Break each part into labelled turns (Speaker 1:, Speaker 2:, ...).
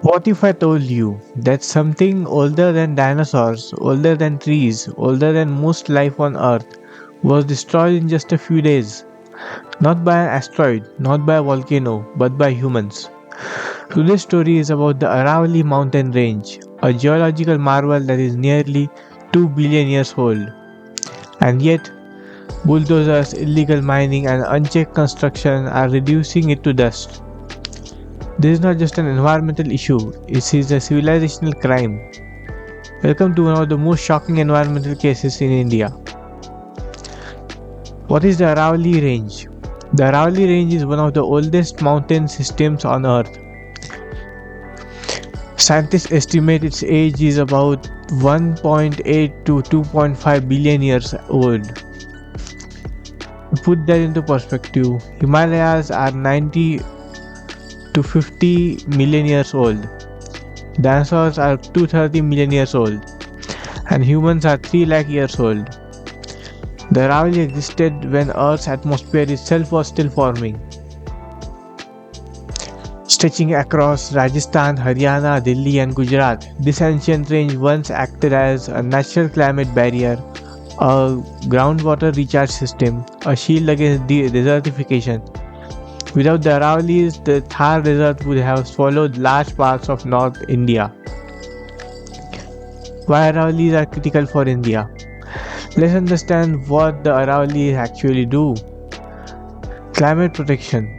Speaker 1: What if I told you that something older than dinosaurs, older than trees, older than most life on Earth was destroyed in just a few days? Not by an asteroid, not by a volcano, but by humans. Today's story is about the Aravalli mountain range, a geological marvel that is nearly 2 billion years old. And yet, bulldozers, illegal mining, and unchecked construction are reducing it to dust. This is not just an environmental issue, it is a civilizational crime. Welcome to one of the most shocking environmental cases in India. What is the Aravalli Range? The Aravalli Range is one of the oldest mountain systems on Earth. Scientists estimate its age is about 1.8 to 2.5 billion years old. To put that into perspective, Himalayas are 90 to 50 million years old. Dinosaurs are 230 million years old. And humans are 3 lakh years old. The Aravalli existed when Earth's atmosphere itself was still forming. Stretching across Rajasthan, Haryana, Delhi, and Gujarat, this ancient range once acted as a natural climate barrier, a groundwater recharge system, a shield against desertification. Without the Aravallis, the Thar Desert would have swallowed large parts of North India. Why Aravallis are critical for India? Let's understand what the Aravallis actually do. Climate protection.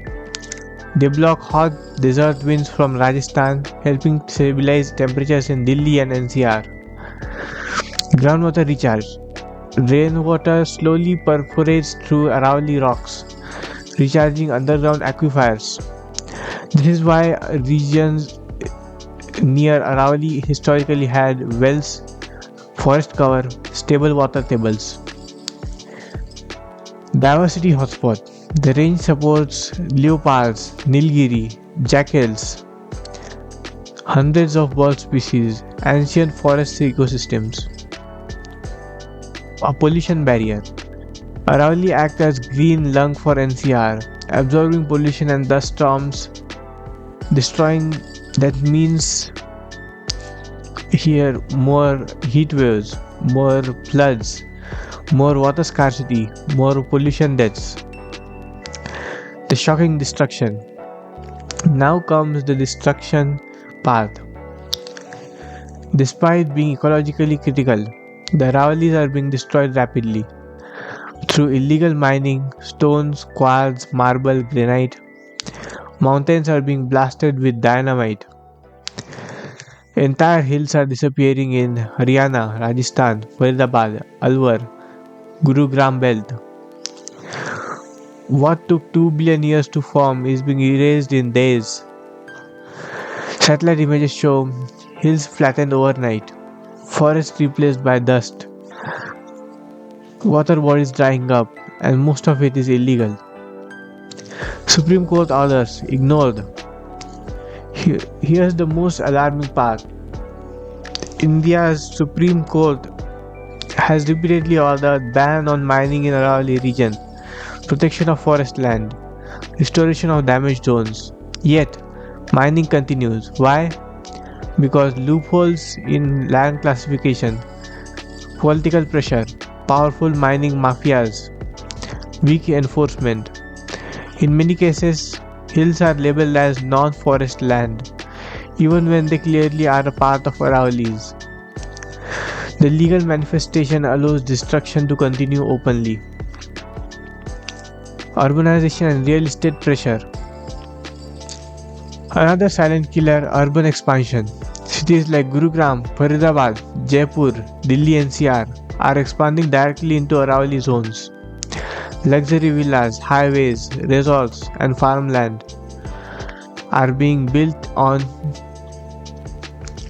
Speaker 1: They block hot desert winds from Rajasthan, helping stabilize temperatures in Delhi and NCR. Groundwater recharge. Rainwater slowly perforates through Aravalli rocks, recharging underground aquifers. This is why regions near Aravalli historically had wells, forest cover, stable water tables. Diversity hotspot. The range supports leopards, nilgiri, jackals, hundreds of bird species, ancient forest ecosystems. A pollution barrier. Aravalli act as green lung for NCR, absorbing pollution and dust storms, destroying. That means here more heat waves, more floods, more water scarcity, more pollution deaths. The shocking destruction. Now comes the destruction path. Despite being ecologically critical, the Aravallis are being destroyed rapidly through illegal mining, stones, quartz, marble, granite. Mountains are being blasted with dynamite. Entire hills are disappearing in Haryana, Rajasthan, Faridabad, Alwar, Gurugram belt. What took 2 billion years to form is being erased in days. Satellite images show hills flattened overnight, forests replaced by dust, water bodies drying up, and most of it is illegal. Supreme Court orders ignored. Here's the most alarming part. India's Supreme Court has repeatedly ordered ban on mining in Aravalli region, protection of forest land, restoration of damaged zones. Yet, mining continues. Why? Because loopholes in land classification, political pressure, powerful mining mafias, weak enforcement. In many cases, hills are labeled as non-forest land, even when they clearly are a part of Aravallis. The legal manifestation allows destruction to continue openly. Urbanization and real estate pressure. Another silent killer, urban expansion. Cities like Gurugram, Faridabad, Jaipur, Delhi NCR are expanding directly into Aravalli zones. Luxury villas, highways, resorts, and farmland are being built on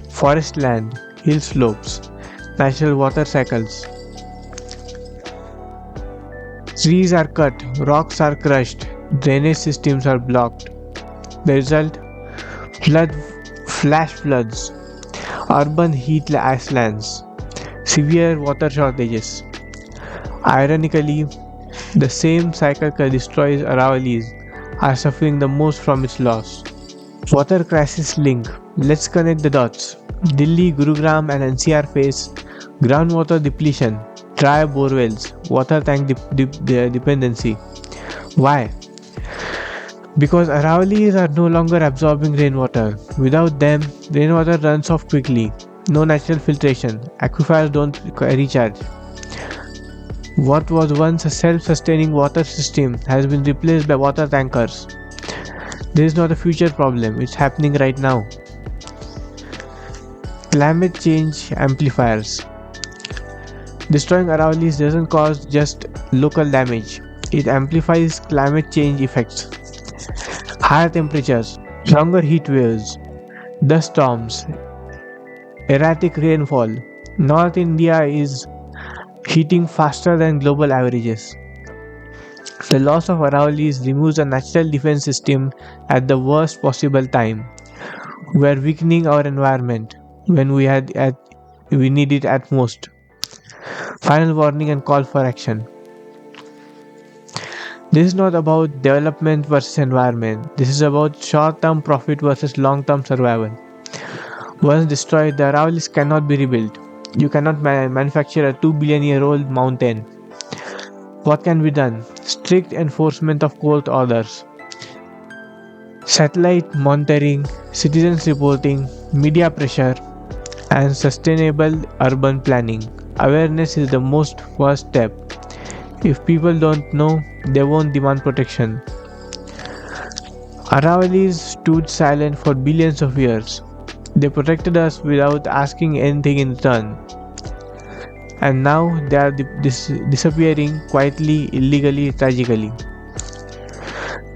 Speaker 1: forest land, hill slopes, natural water cycles. Trees are cut, rocks are crushed, drainage systems are blocked. The result? Flash floods, urban heat icelands, severe water shortages. Ironically, the same cycle that destroys Aravallis are suffering the most from its loss. Water crisis link. Let's connect the dots. Delhi, Gurugram, and NCR face groundwater depletion, dry borewells, water tank dependency. Why? Because Aravallis are no longer absorbing rainwater. Without them, rainwater runs off quickly. No natural filtration. Aquifers don't recharge. What was once a self-sustaining water system has been replaced by water tankers. This is not a future problem, it's happening right now. Climate change amplifiers. Destroying Aravallis doesn't cause just local damage, it amplifies climate change effects. Higher temperatures, stronger heat waves, dust storms, erratic rainfall. North India is heating faster than global averages. The loss of Aravallis removes a natural defense system at the worst possible time. We are weakening our environment when we need it at most. Final warning and call for action. This is not about development versus environment. This is about short-term profit versus long-term survival. Once destroyed, the Aravallis cannot be rebuilt. You cannot manufacture a 2 billion year old mountain. What can be done? Strict enforcement of court orders, satellite monitoring, citizens reporting, media pressure, and sustainable urban planning. Awareness is the most first step. If people don't know, they won't demand protection. Aravallis stood silent for billions of years. They protected us without asking anything in return. And now they are disappearing quietly, illegally, tragically.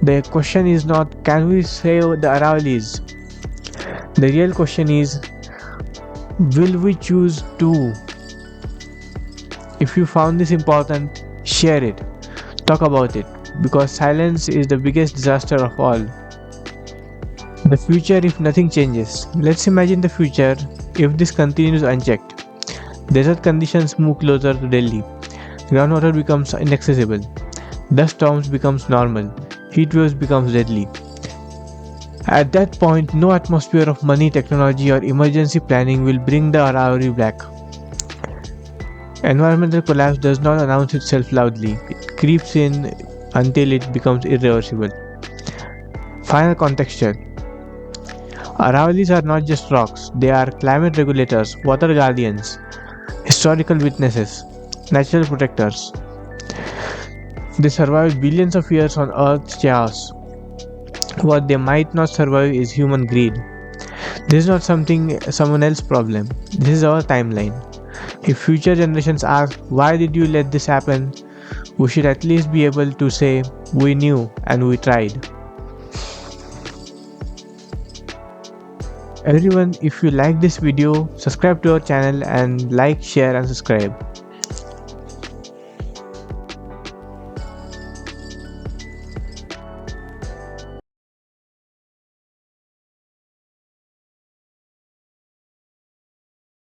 Speaker 1: The question is not, can we save the Aravallis? The real question is, will we choose to? If you found this important, share it, talk about it, because silence is the biggest disaster of all. The future if nothing changes. Let's imagine the future if this continues unchecked. Desert conditions move closer to Delhi. Groundwater becomes inaccessible. Dust storms becomes normal. Heat waves becomes deadly. At that point, no atmosphere of money, technology, or emergency planning will bring the Aravalli back. Environmental collapse does not announce itself loudly. It creeps in until it becomes irreversible. Final contextual. Aravallis are not just rocks, they are climate regulators, water guardians, historical witnesses, natural protectors. They survived billions of years on Earth's chaos. What they might not survive is human greed. This is not someone else's problem. This is our timeline. If future generations ask, why did you let this happen? We should at least be able to say, we knew and we tried. Everyone, if you like this video, subscribe to our channel and like, share and subscribe.